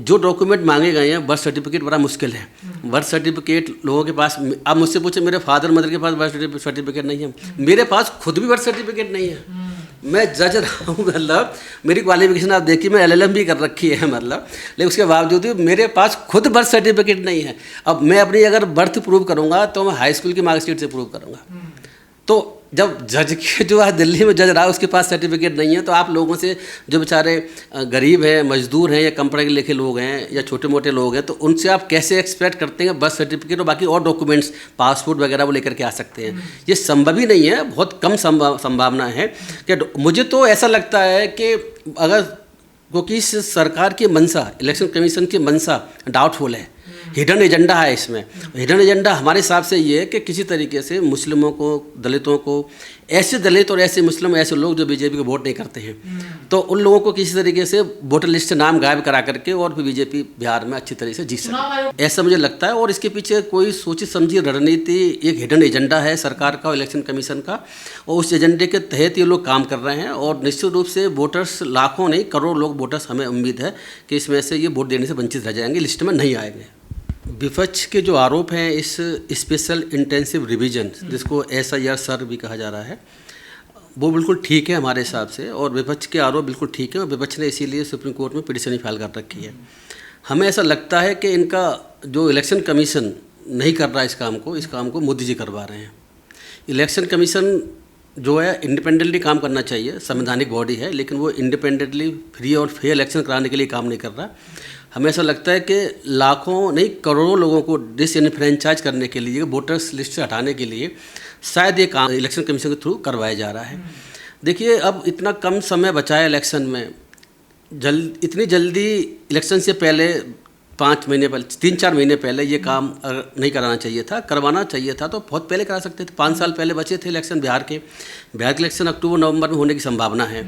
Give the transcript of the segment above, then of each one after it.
जो डॉक्यूमेंट मांगे गए हैं, बर्थ सर्टिफिकेट बड़ा मुश्किल है। बर्थ सर्टिफिकेट लोगों के पास, आप मुझसे पूछे मेरे फादर मदर के पास बर्थ सर्टिफिकेट नहीं है, मेरे पास खुद भी बर्थ सर्टिफिकेट नहीं है। मैं जज रहा हूँ, मतलब मेरी क्वालिफिकेशन आप देखिए, मैं LLM भी कर रखी है, मतलब लेकिन उसके बावजूद भी मेरे पास खुद बर्थ सर्टिफिकेट नहीं है। अब मैं अपनी अगर बर्थ प्रूव करूँगा तो मैं हाई स्कूल की मार्कशीट से प्रूव करूँगा। तो जब जज के जो है दिल्ली में जज रहा है उसके पास सर्टिफिकेट नहीं है, तो आप लोगों से जो बेचारे गरीब हैं, मजदूर हैं, या कम पढ़े लिखे लोग हैं, या छोटे मोटे लोग हैं, तो उनसे आप कैसे एक्सपेक्ट करते हैं बर्थ सर्टिफिकेट और बाकी और डॉक्यूमेंट्स, पासपोर्ट वगैरह वो लेकर के आ सकते हैं? ये संभव ही नहीं है, बहुत कम संभावना है कि मुझे तो ऐसा लगता है कि अगर, क्योंकि इस सरकार की मंशा, इलेक्शन कमीशन की मंशा डाउटफुल है, हिडन एजेंडा है इसमें। हिडन एजेंडा हमारे हिसाब से ये है कि किसी तरीके से मुस्लिमों को, दलितों को, ऐसे दलित और ऐसे मुस्लिम, ऐसे लोग जो बीजेपी को वोट नहीं करते हैं, तो उन लोगों को किसी तरीके से वोटर लिस्ट से नाम गायब करा करके और फिर बीजेपी बिहार में अच्छी तरह से जीत सके, ऐसा मुझे लगता है। और इसके पीछे कोई सोची समझी रणनीति, एक हिडन एजेंडा है सरकार का, इलेक्शन कमीशन का, और उस एजेंडे के तहत ये लोग काम कर रहे हैं। और निश्चित रूप से वोटर्स, लाखों नहीं करोड़ लोग वोटर्स, हमें उम्मीद है कि इसमें से ये वोट देने से वंचित रह जाएंगे, लिस्ट में नहीं आएंगे। विपक्ष के जो आरोप हैं इस स्पेशल इंटेंसिव रिवीजन, जिसको SIR सर भी कहा जा रहा है, वो बिल्कुल ठीक है हमारे हिसाब से, और विपक्ष के आरोप बिल्कुल ठीक है, और विपक्ष ने इसीलिए सुप्रीम कोर्ट में पिटीशन फाइल कर रखी है। हमें ऐसा लगता है कि इनका जो इलेक्शन कमीशन नहीं कर रहा इस काम को मोदी जी करवा रहे हैं। इलेक्शन कमीशन जो है इंडिपेंडेंटली काम करना चाहिए, संवैधानिक बॉडी है, लेकिन वो इंडिपेंडेंटली फ्री और फेयर इलेक्शन कराने के लिए काम नहीं कर रहा। हमें ऐसा लगता है कि लाखों नहीं करोड़ों लोगों को डिसइनफ्रेंचाइज करने के लिए, वोटर्स लिस्ट से हटाने के लिए शायद ये काम इलेक्शन कमीशन के थ्रू करवाया जा रहा है। देखिए, अब इतना कम समय बचा है इलेक्शन में, इतनी जल्दी इलेक्शन से पहले 5 महीने पहले, 3-4 महीने पहले ये काम नहीं कराना चाहिए था। करवाना चाहिए था तो बहुत पहले करा सकते थे। 5 साल पहले बचे थे इलेक्शन बिहार के इलेक्शन अक्टूबर-नवंबर में होने की संभावना है।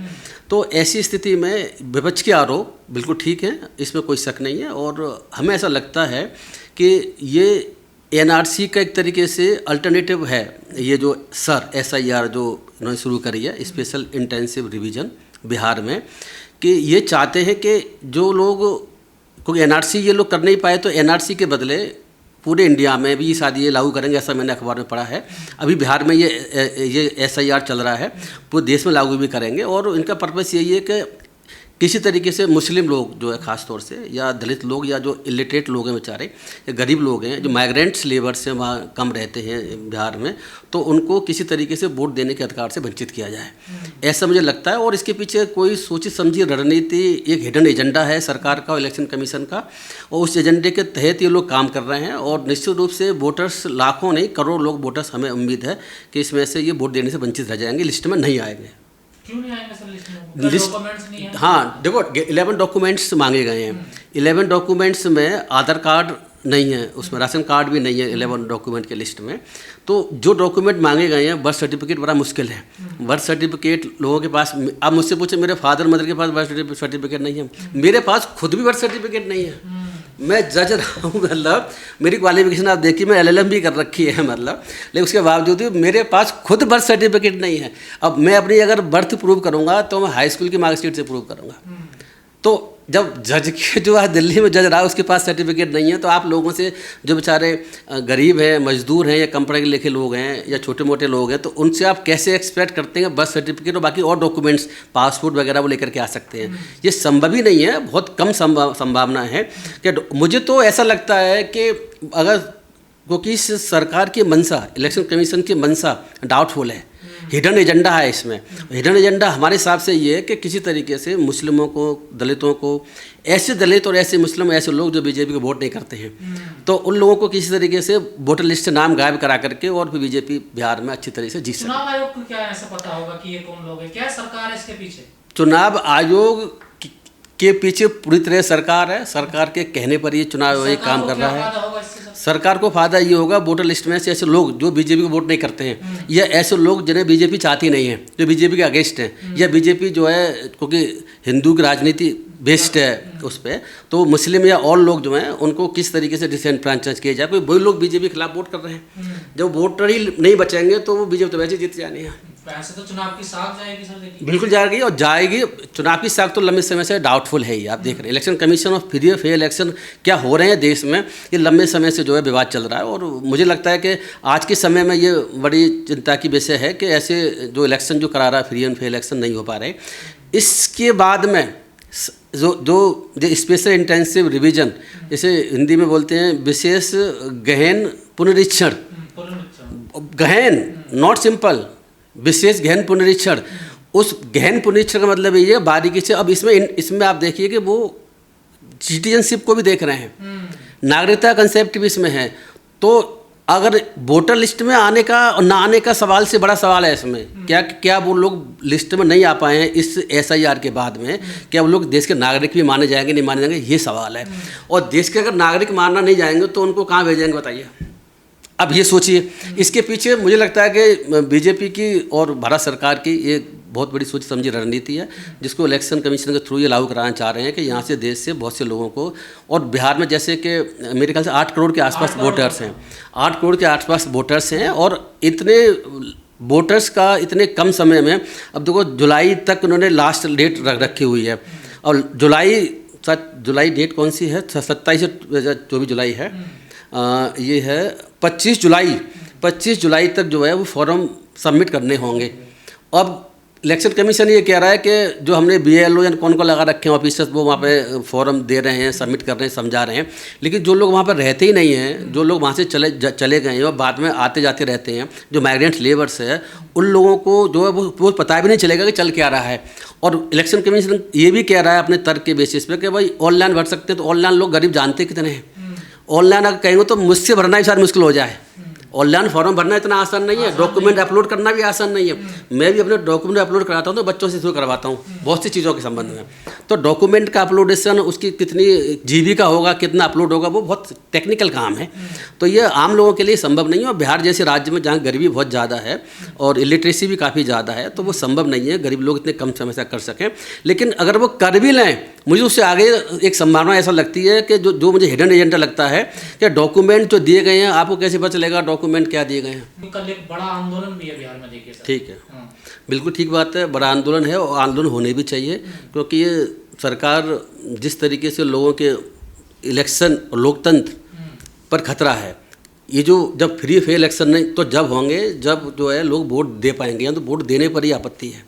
तो ऐसी स्थिति में विपक्ष के आरोप बिल्कुल ठीक हैं, इसमें कोई शक नहीं है। और हमें ऐसा लगता है कि ये NRC का एक तरीके से अल्टरनेटिव है, ये जो SIR जो उन्होंने शुरू करी है, स्पेशल इंटेंसिव रिवीजन बिहार में, कि ये चाहते हैं कि जो लोग, क्योंकि NRC ये लोग कर नहीं पाए, तो NRC के बदले पूरे इंडिया में भी शायद ये लागू करेंगे, ऐसा मैंने अखबार में पढ़ा है। अभी बिहार में ये SIR चल रहा है, पूरे देश में लागू भी करेंगे। और इनका पर्पस यही है कि किसी तरीके से मुस्लिम लोग जो है ख़ास तौर से, या दलित लोग, या जो इलिटरेट लोग हैं बेचारे, या गरीब लोग हैं, जो माइग्रेंट्स लेबर्स हैं, वहाँ कम रहते हैं बिहार में, तो उनको किसी तरीके से वोट देने के अधिकार से वंचित किया जाए, ऐसा मुझे लगता है। और इसके पीछे कोई सोची समझी रणनीति, एक हिडन एजेंडा है सरकार का, इलेक्शन कमीशन का, और उस एजेंडे के तहत ये लोग काम कर रहे हैं। और निश्चित रूप से वोटर्स, लाखों नहीं करोड़ लोग वोटर्स, हमें उम्मीद है कि इसमें से ये वोट देने से वंचित रह जाएंगे, लिस्ट में नहीं आएंगे। क्यों नहीं आएंगे सर लिस्ट में? डॉक्यूमेंट्स नहीं है? हाँ, देखो 11 डॉक्यूमेंट्स मांगे गए हैं। 11 डॉक्यूमेंट्स में आधार कार्ड नहीं है, उसमें राशन कार्ड भी नहीं है 11 डॉक्यूमेंट के लिस्ट में। तो जो डॉक्यूमेंट मांगे गए हैं, बर्थ सर्टिफिकेट बड़ा मुश्किल है। बर्थ सर्टिफिकेट लोगों के पास, आप मुझसे पूछे मेरे फादर मदर के पास बर्थ सर्टिफिकेट नहीं है, मेरे पास खुद भी बर्थ सर्टिफिकेट नहीं है। मैं जज रहा हूँ, मतलब मेरी क्वालिफिकेशन आप देखिए, मैं LLM भी कर रखी है, मतलब लेकिन उसके बावजूद भी मेरे पास खुद बर्थ सर्टिफिकेट नहीं है। अब मैं अपनी अगर बर्थ प्रूव करूँगा तो मैं हाई स्कूल की मार्कशीट से प्रूव करूँगा। तो जब जज के जो है दिल्ली में जज रहा है उसके पास सर्टिफिकेट नहीं है, तो आप लोगों से जो बेचारे गरीब हैं, मजदूर हैं, या कम पढ़े लिखे लोग हैं, या छोटे मोटे लोग हैं, तो उनसे आप कैसे एक्सपेक्ट करते हैं बर्थ सर्टिफिकेट और बाकी और डॉक्यूमेंट्स, पासपोर्ट वगैरह वो लेकर के आ सकते हैं? ये संभव ही नहीं है, बहुत कम संभावना है कि मुझे तो ऐसा लगता है कि अगर, क्योंकि इस सरकार की मंशा, इलेक्शन कमीशन की मंशा डाउटफुल है, हिडन एजेंडा है इसमें। हिडन एजेंडा हमारे हिसाब से ये है कि किसी तरीके से मुस्लिमों को, दलितों को, ऐसे दलित और ऐसे मुस्लिम, ऐसे लोग जो बीजेपी को वोट नहीं करते हैं, तो उन लोगों को किसी तरीके से वोटर लिस्ट से नाम गायब करा करके और फिर बीजेपी बिहार में अच्छी तरह से जीत सके। चुनाव आयोग को क्या ऐसा पता होगा कि ये कौन लोग हैं? क्या सरकार है इसके पीछे? चुनाव आयोग के पीछे पूरी तरह सरकार है। सरकार के कहने पर ये चुनाव आयोग काम कर रहा है। सरकार को फायदा ये होगा, वोटर लिस्ट में से ऐसे लोग जो बीजेपी को वोट नहीं करते हैं, या ऐसे लोग जिन्हें बीजेपी चाहती नहीं है, जो बीजेपी के अगेंस्ट हैं, या बीजेपी जो है, क्योंकि हिंदू की राजनीति बेस्ड है उस पर, तो मुस्लिम या और लोग जो हैं उनको किस तरीके से डिसएनफ्रेंचाइज किया जाए, कोई वही लोग बीजेपी के खिलाफ वोट कर रहे हैं। जब वोटर ही नहीं बचेंगे तो वो बीजेपी तो वैसे जीत जानी है। वैसे तो चुनाव की साख जाएगी सर, देखिए बिल्कुल जाएगी और जाएगी। चुनाव की साख तो लंबे समय से डाउटफुल है ही। आप देख रहे हैं इलेक्शन कमीशन और फ्री और फेयर इलेक्शन क्या हो रहे हैं देश में, ये लंबे समय से जो है विवाद चल रहा है। और मुझे लगता है कि आज के समय में ये बड़ी चिंता की विषय है कि ऐसे जो इलेक्शन जो करा रहा है फ्री एंड फेयर इलेक्शन नहीं हो पा रहे। इसके बाद में जो स्पेशल इंटेंसिव रिवीजन, इसे हिंदी में बोलते हैं विशेष गहन पुनरीक्षण, गहन नॉट सिंपल, विशेष गहन पुनरीक्षण। उस गहन पुनरीक्षण का मतलब ये है बारीकी से। अब इसमें आप देखिए कि वो सिटीजनशिप को भी देख रहे हैं, नागरिकता कंसेप्ट भी इसमें है। तो अगर वोटर लिस्ट में आने का और ना आने का सवाल से बड़ा सवाल है इसमें, क्या वो लोग लिस्ट में नहीं आ पाए हैं इस SIR के बाद में, क्या वो लोग देश के नागरिक भी माने जाएंगे नहीं माने जाएंगे, ये सवाल है। और देश के अगर नागरिक मानना नहीं जाएंगे तो उनको कहाँ भेजेंगे बताइए। अब ये सोचिए, इसके पीछे मुझे लगता है कि बीजेपी की और भारत सरकार की एक बहुत बड़ी सोच समझी रणनीति है, जिसको इलेक्शन कमीशन के थ्रू ये लागू कराना चाह रहे हैं कि यहाँ से देश से बहुत से लोगों को, और बिहार में जैसे कि मेरे ख्याल से 8 करोड़ के आसपास वोटर्स हैं, 8 करोड़ के आसपास वोटर्स हैं। और इतने वोटर्स का इतने कम समय में, अब देखो जुलाई तक उन्होंने लास्ट डेट रखी हुई है। और जुलाई डेट कौन सी है, 27 से 24 जुलाई है, ये है 25 जुलाई तक जो है वो फॉर्म सबमिट करने होंगे। अब इलेक्शन कमीशन ये कह रहा है कि जो हमने BLO या कौन को लगा रखे हैं ऑफिसर्स, वो वहाँ पे फॉर्म दे रहे हैं, सबमिट कर रहे हैं, समझा रहे हैं। लेकिन जो लोग वहाँ पर रहते ही नहीं हैं, जो लोग वहाँ से चले गए हैं और बाद में आते जाते रहते हैं, जो माइग्रेंट लेबर्स है, उन लोगों को जो है वो पता भी नहीं चलेगा कि चल क्या रहा है। और इलेक्शन कमीशन ये भी कह रहा है अपने तर्क के बेसिस पे कि भाई ऑनलाइन भर सकते हैं, तो ऑनलाइन लोग गरीब जानते कितने हैं। ऑनलाइन अगर कहेंगे तो मुझसे भरना भी शायद मुश्किल हो जाए। ऑनलाइन फॉर्म भरना इतना आसान नहीं है, डॉक्यूमेंट अपलोड करना भी आसान नहीं है। मैं भी अपने डॉक्यूमेंट अपलोड कराता हूँ तो बच्चों से शुरू करवाता हूँ बहुत सी चीज़ों के संबंध में। तो डॉक्यूमेंट का अपलोडेशन, उसकी कितनी GB का होगा, कितना अपलोड होगा, वो बहुत टेक्निकल काम है। तो ये आम लोगों के लिए संभव नहीं है। और बिहार जैसे राज्य में जहाँ गरीबी बहुत ज़्यादा है और इलिटरेसी भी काफ़ी ज़्यादा है, तो वो संभव नहीं है गरीब लोग इतने कम समय से कर सकें। लेकिन अगर वो कर भी लें, मुझे उससे आगे एक संभावना ऐसा लगती है कि जो मुझे हिडन एजेंडा लगता है कि डॉक्यूमेंट जो दिए गए हैं, आपको कैसे पता चलेगा डॉक्यूमेंट क्या दिए गए हैं। कल एक बड़ा आंदोलन भी है बिहार में, देखिए सर। ठीक है, बिल्कुल ठीक बात है, बड़ा आंदोलन है और आंदोलन होने भी चाहिए, क्योंकि ये सरकार जिस तरीके से लोगों के इलेक्शन और लोकतंत्र पर खतरा है, ये जो जब फ्री फेयर इलेक्शन नहीं तो जब होंगे जब जो है लोग वोट दे पाएंगे। यहाँ तो वोट देने पर ही आपत्ति है,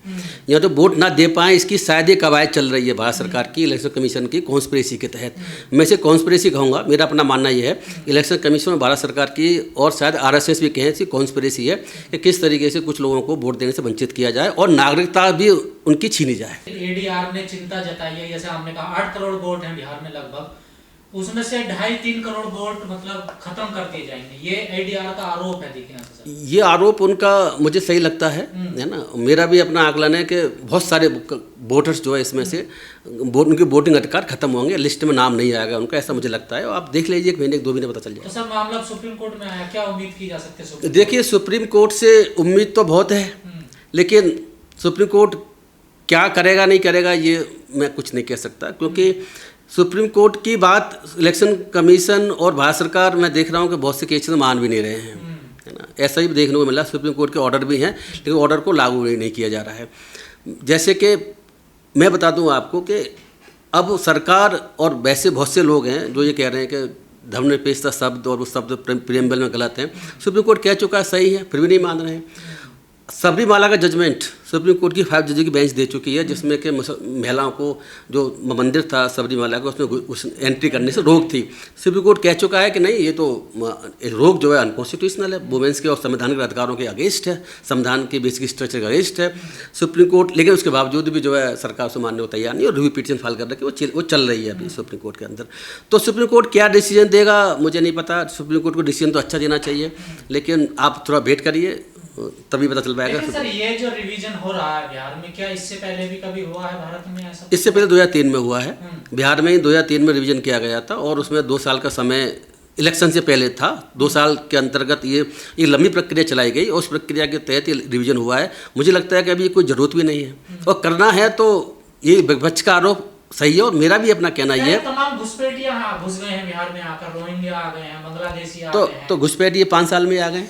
यहाँ तो वोट ना दे पाएँ इसकी शायद ये कवायद चल रही है भारत सरकार की इलेक्शन कमीशन की कॉन्स्पिरेसी के तहत। मैं इसे कॉन्स्पिरेसी कहूँगा, मेरा अपना मानना ये है इलेक्शन कमीशन में भारत सरकार की और शायद RSS भी कहें इसकी कॉन्स्पिरेसी है कि किस तरीके से कुछ लोगों को वोट देने से वंचित किया जाए और नागरिकता भी उनकी छीनी जाए। ADR ने चिंता जताई है, जैसे हमने कहा 8 करोड़ वोट हैं बिहार में लगभग, उसमें से 2.5-3 करोड़ वोट मतलब खत्म कर दिए जाएंगे, ये ADR का आरोप है। देखिए सर, ये आरोप उनका मुझे सही लगता है ना। मेरा भी अपना आकलन है कि बहुत सारे वोटर्स जो है इसमें से उनके वोटिंग अधिकार खत्म होंगे, लिस्ट में नाम नहीं आएगा उनका, ऐसा मुझे लगता है। और आप देख लीजिए 1 महीने 2 महीने पता चल जाएगा। तो सर मामला सुप्रीम कोर्ट में आया, क्या उम्मीद की जा सकती है? देखिए सुप्रीम कोर्ट से उम्मीद तो बहुत है, लेकिन सुप्रीम कोर्ट क्या करेगा नहीं करेगा ये मैं कुछ नहीं कह सकता, क्योंकि सुप्रीम कोर्ट की बात इलेक्शन कमीशन और भारत सरकार मैं देख रहा हूँ कि बहुत से केसेस मान भी नहीं रहे हैं, है ना। ऐसा ही देखने को मिला, सुप्रीम कोर्ट के ऑर्डर भी हैं लेकिन ऑर्डर को लागू नहीं किया जा रहा है। जैसे कि मैं बता दूँ आपको कि अब सरकार और वैसे बहुत से लोग हैं जो ये कह रहे हैं कि धर्मनिरपेक्षता शब्द और वो शब्द प्रीएम्बल में गलत हैं। सुप्रीम कोर्ट कह चुका है सही है, फिर भी नहीं मान रहे हैं। सबरीमाला का जजमेंट सुप्रीम कोर्ट की 5 जजों की बेंच दे चुकी है, जिसमें कि महिलाओं को जो मंदिर था सबरीमाला का उसमें उस एंट्री करने से रोक थी। सुप्रीम कोर्ट कह चुका है कि नहीं, ये तो रोक जो है अनकॉन्स्टिट्यूशनल है, वुमेन्स के और संवैधानिक अधिकारों के अगेंस्ट है, संविधान के बेसिक स्ट्रक्चर के अगेंस्ट है सुप्रीम कोर्ट। लेकिन उसके बावजूद भी जो है सरकार उसे मानने को तैयार नहीं और रिव्यू पिटीशन फाइल कर रखी, वो चल रही है अभी सुप्रीम कोर्ट के अंदर। तो सुप्रीम कोर्ट क्या डिसीजन देगा मुझे नहीं पता। सुप्रीम कोर्ट को डिसीजन तो अच्छा देना चाहिए, लेकिन आप थोड़ा वेट करिए तभी पता चल पाएगा। सर ये जो रिवीजन हो रहा है बिहार में, क्या इससे पहले भी कभी हुआ है भारत में ऐसा? इससे पहले 2003 में हुआ है, बिहार में 2003 में रिवीजन किया गया था और उसमें 2 साल का समय इलेक्शन से पहले था। 2 साल के अंतर्गत ये लंबी प्रक्रिया चलाई गई और उस प्रक्रिया के तहत ये रिवीजन हुआ है। मुझे लगता है कि अभी कोई ज़रूरत भी नहीं है और करना है तो ये विपक्ष का आरोप सही है और मेरा भी अपना कहना ये है। तमाम घुसपैठियां घुस गए हैं बिहार में आकर, रोहिंग्या आ गए हैं, बांग्लादेशी आ गए हैं। तो घुसपैठ ये 5 साल में आ गए,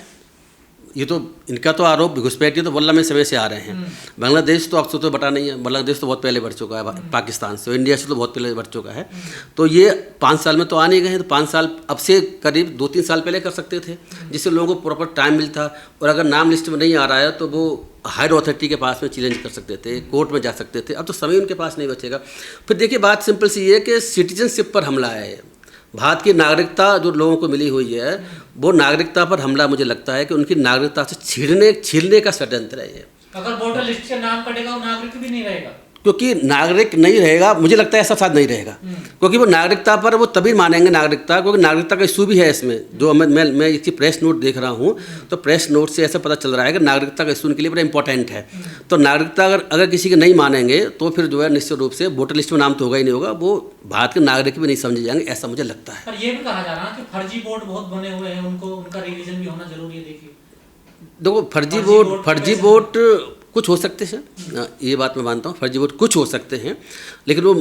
ये तो इनका तो आरोप घुसपैठी तो वल्ला में समय से आ रहे हैं। बांग्लादेश तो अब तो बटा नहीं है, बांग्लादेश तो बहुत पहले बढ़ चुका है पाकिस्तान से, इंडिया से तो बहुत पहले बढ़ चुका है। तो ये 5 साल में तो आ नहीं गए हैं, तो 5 साल अब से करीब 2-3 साल पहले कर सकते थे, जिससे लोगों को प्रॉपर टाइम मिलता। और अगर नाम लिस्ट में नहीं आ रहा है तो वो हायर अथॉरिटी के पास में चैलेंज कर सकते थे, कोर्ट में जा सकते थे। अब तो समय उनके पास नहीं बचेगा। फिर देखिए बात सिंपल सी है कि सिटीजनशिप पर हमला है। भारत की नागरिकता जो लोगों को मिली हुई है, वो नागरिकता पर हमला मुझे लगता है कि उनकी नागरिकता से छीनने का षड्यंत्र है ये। अगर वोटर लिस्ट से नाम कटेगा वो नागरिक भी नहीं रहेगा, क्योंकि नागरिक नहीं रहेगा, मुझे लगता है ऐसा शायद नहीं रहेगा, क्योंकि वो नागरिकता पर वो तभी मानेंगे नागरिकता, क्योंकि नागरिकता का इशू भी है इसमें। जो मैं इसकी प्रेस नोट देख रहा हूँ, तो प्रेस नोट से ऐसा पता चल रहा है कि नागरिकता का इशू उनके लिए बड़ा इंपॉर्टेंट है। तो नागरिकता अगर किसी के नहीं मानेंगे तो फिर जो है निश्चित रूप से वोटर लिस्ट में नाम तो होगा ही नहीं होगा, वो भारत के नागरिक भी नहीं समझे जाएंगे, ऐसा मुझे लगता है। पर ये भी कहा जा रहा है कि फर्जी वोट बहुत बने हुए हैं, उनका रिवीजन भी होना जरूरी है। देखिए देखो फर्जी वोट कुछ हो सकते हैं, ये बात मैं मानता हूँ, फर्जी वोट कुछ हो सकते हैं, लेकिन वो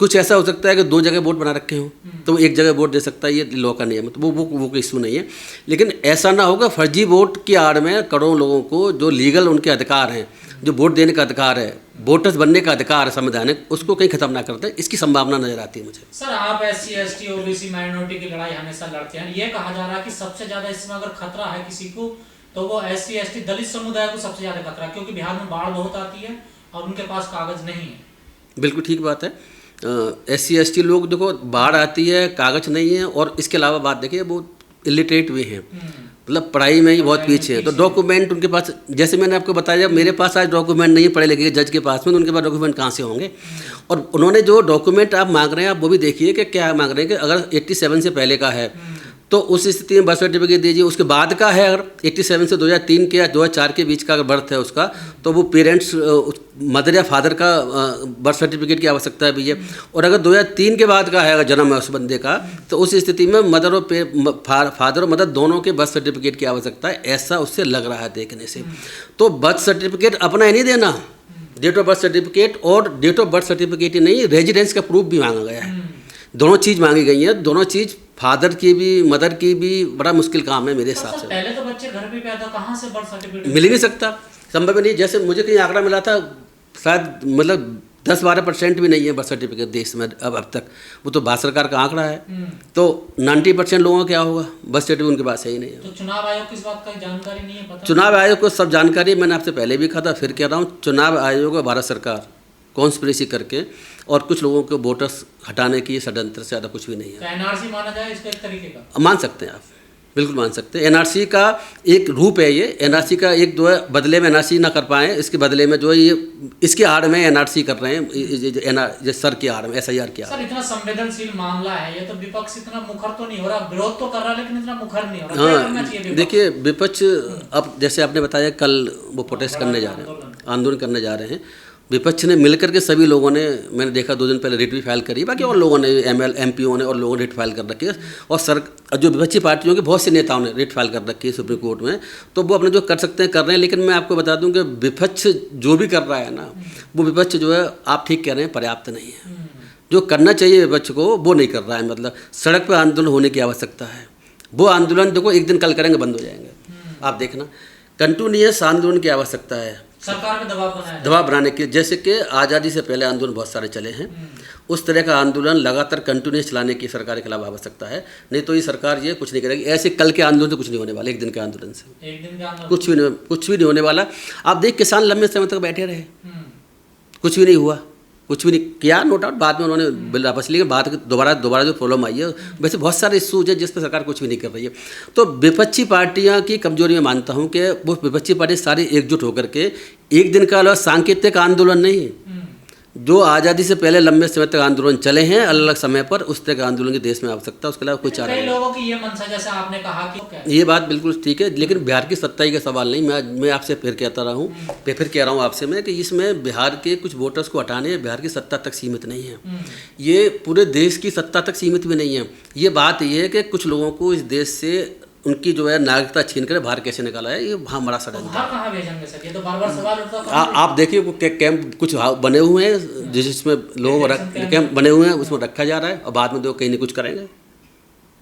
कुछ ऐसा हो सकता है कि 2 जगह वोट बना रखे हों तो वो 1 जगह वोट दे सकता है, ये लॉ का नियम है, तो वो कोई इशू नहीं है। लेकिन ऐसा ना होगा फर्जी वोट की आड़ में करोड़ों लोगों को जो लीगल उनके अधिकार हैं, जो वोट देने का अधिकार है, वोटर्स बनने का अधिकार है संवैधानिक, उसको कहीं खत्म ना करते, इसकी संभावना नजर आती है मुझे। सर आप SC ST OBC माइनॉरिटी की लड़ाई हमेशा लड़ते हैं, ये कहा जा रहा है कि सबसे ज्यादा इसमें अगर खतरा है किसी को तो वो SC ST दलित समुदाय को सबसे ज्यादा खतरा, क्योंकि बिहार में बाढ़ बहुत आती है और उनके पास कागज नहीं है। बिल्कुल ठीक बात है। SC ST लोग देखो बाढ़ आती है, कागज नहीं है, और इसके अलावा बात देखिए वो इलिटरेट भी हैं, मतलब पढ़ाई में ही बहुत पीछे है। तो डॉक्यूमेंट उनके पास, जैसे मैंने आपको बताया, मेरे पास आज डॉक्यूमेंट नहीं है पढ़े लिखे जज के पास में, तो उनके पास डॉक्यूमेंट कहाँ से होंगे। और उन्होंने जो डॉक्यूमेंट आप मांग रहे हैं, आप वो भी देखिए कि क्या मांग रहे हैं। कि अगर 87 से पहले का है तो उस स्थिति में बर्थ सर्टिफिकेट दीजिए, उसके बाद का है अगर 87 से 2003 के या 2004 के बीच का अगर बर्थ है उसका, तो वो पेरेंट्स मदर या फादर का बर्थ सर्टिफिकेट की आवश्यकता भी है। और अगर 2003 के बाद का है अगर जन्म है उस बंदे का, तो उस स्थिति में मदर और फादर और मदर दोनों के बर्थ सर्टिफिकेट की आवश्यकता है, ऐसा उससे लग रहा है देखने से। तो बर्थ सर्टिफिकेट अपना ही नहीं देना, डेट ऑफ बर्थ सर्टिफिकेट और डेट ऑफ बर्थ सर्टिफिकेट ही नहीं, रेजिडेंस का प्रूफ भी मांगा गया है। दोनों चीज़ मांगी गई हैं, दोनों चीज़ फादर की भी मदर की भी बड़ा मुश्किल काम है मेरे हिसाब से। पहले तो बच्चे घर पे पैदा, कहाँ से बर्थ सर्टिफिकेट मिल ही नहीं सकता, संभव नहीं। जैसे मुझे कहीं आंकड़ा मिला था, शायद मतलब 10-12% भी नहीं है बर्थ सर्टिफिकेट देश में अब तक, वो तो भारत सरकार का आंकड़ा है। तो 90% लोगों का क्या होगा, बर्थ सर्टिफिकेट उनके पास है ही नहीं है। तो चुनाव आयोग की इस बात का जानकारी नहीं है, पता? चुनाव आयोग को सब जानकारी, मैंने आपसे पहले भी कहा था, फिर कह रहा हूँ, चुनाव आयोग और भारत सरकार कॉन्स्पिरेसी करके और कुछ लोगों को वोटर्स हटाने की षड्यंत्र से ज़्यादा कुछ भी नहीं है। तो NRC माना जाए इसको एक तरीके का? मान सकते हैं आप, बिल्कुल मान सकते हैं। NRC का एक रूप है ये, NRC का एक जो है बदले में NRC ना कर पाए, इसके बदले में जो है ये इसके आड़ में NRC कर रहे हैं, सर की आड़ में, SIR की आड़। सर इतना संवेदनशील मामला है ये, तो विपक्ष इतना मुखर तो नहीं हो रहा, विरोध तो कर रहा है लेकिन इतना मुखर नहीं हो रहा। क्या करना चाहिए विपक्ष? देखिए विपक्ष, अब जैसे आपने बताया कल वो प्रोटेस्ट करने जा रहे हैं, आंदोलन करने जा रहे हैं, विपक्ष ने मिलकर के सभी लोगों ने, मैंने देखा 2 दिन पहले रिट भी फाइल करी, बाकी और लोगों ने MPओं ने और लोगों ने रिट फाइल कर रखी है, और जो विपक्षी पार्टियों के बहुत से नेताओं ने रिट फाइल कर रखी है सुप्रीम कोर्ट में। तो वो अपने जो कर सकते हैं कर रहे हैं, लेकिन मैं आपको बता दूं कि विपक्ष जो भी कर रहा है ना, वो विपक्ष जो है, आप ठीक कह रहे हैं, पर्याप्त नहीं है। जो करना चाहिए विपक्ष को वो नहीं कर रहा है। मतलब सड़क पर आंदोलन होने की आवश्यकता है, वो आंदोलन देखो एक दिन कल करेंगे बंद हो जाएंगे, आप देखना, कंटिन्यूअस आंदोलन की आवश्यकता है, सरकार पे दबाव बनाने के। जैसे कि आज़ादी से पहले आंदोलन बहुत सारे चले हैं, उस तरह का आंदोलन लगातार कंटिन्यूस चलाने की सरकार के खिलाफ आवश्यकता है, नहीं तो ये सरकार ये कुछ नहीं करेगी। ऐसे कल के आंदोलन से कुछ नहीं होने वाला, एक दिन के आंदोलन से कुछ भी नहीं होने वाला। आप देख किसान लंबे समय तक बैठे रहे, कुछ भी नहीं हुआ, कुछ भी नहीं किया, नो डाउट बाद में उन्होंने बिल वापस लिया, बाद दोबारा जो प्रॉब्लम आई है, वैसे बहुत सारे इशूज है जिस पर सरकार कुछ भी नहीं कर रही है। तो विपक्षी पार्टियां की कमजोरी मैं मानता हूं कि वो विपक्षी पार्टी सारी एकजुट होकर के एक दिन का सांकेतिक आंदोलन नहीं, जो आज़ादी से पहले लंबे समय तक आंदोलन चले हैं अलग अलग समय पर, उस तरह के आंदोलन की देश में आवश्यकता, उसके अलावा कोई चारा नहीं। लोगों की ये मनसा, जैसे आपने कहा कि ये बात बिल्कुल ठीक है, लेकिन बिहार की सत्ताई का सवाल नहीं। मैं आपसे फिर कह रहा हूँ आपसे मैं कि इसमें बिहार के कुछ वोटर्स को हटाने बिहार की सत्ता तक सीमित नहीं है, ये पूरे देश की सत्ता तक सीमित भी नहीं है। ये बात ये है कि कुछ लोगों को इस देश से उनकी जो है नागरिकता छीन कर बाहर कैसे निकाला है, ये वहाँ बड़ा षड्यंत्र है। तो बार-बार सवाल उठता है। आप देखिए वो कैंप कुछ बने हुए हैं जिसमें लोग कैंप बने हुए हैं, उसमें रखा जा रहा है और बाद में तो कहीं नहीं कुछ करेंगे।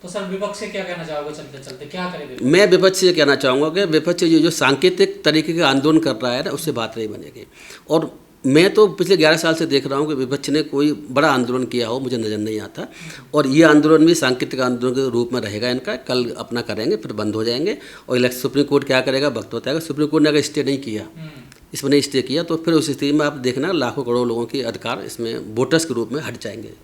तो सर विपक्ष से क्या कहना चाहोगे चलते चलते, क्या करेंगे? मैं विपक्ष से कहना चाहूँगा कि विपक्ष जो सांकेतिक तरीके का आंदोलन कर रहा है ना, उससे बात नहीं बनेगी। और मैं तो पिछले 11 साल से देख रहा हूँ कि विपक्ष ने कोई बड़ा आंदोलन किया हो मुझे नज़र नहीं आता। और ये आंदोलन भी सांकेतिक आंदोलन के रूप में रहेगा इनका। कल अपना करेंगे, फिर बंद हो जाएंगे। और सुप्रीम कोर्ट क्या करेगा वक्त बताएगा। सुप्रीम कोर्ट ने अगर स्टे नहीं किया, इसमें नहीं स्टे किया, तो फिर उस स्थिति में आप देखना लाखों करोड़ों लोगों के अधिकार इसमें वोटर्स के रूप में हट जाएंगे।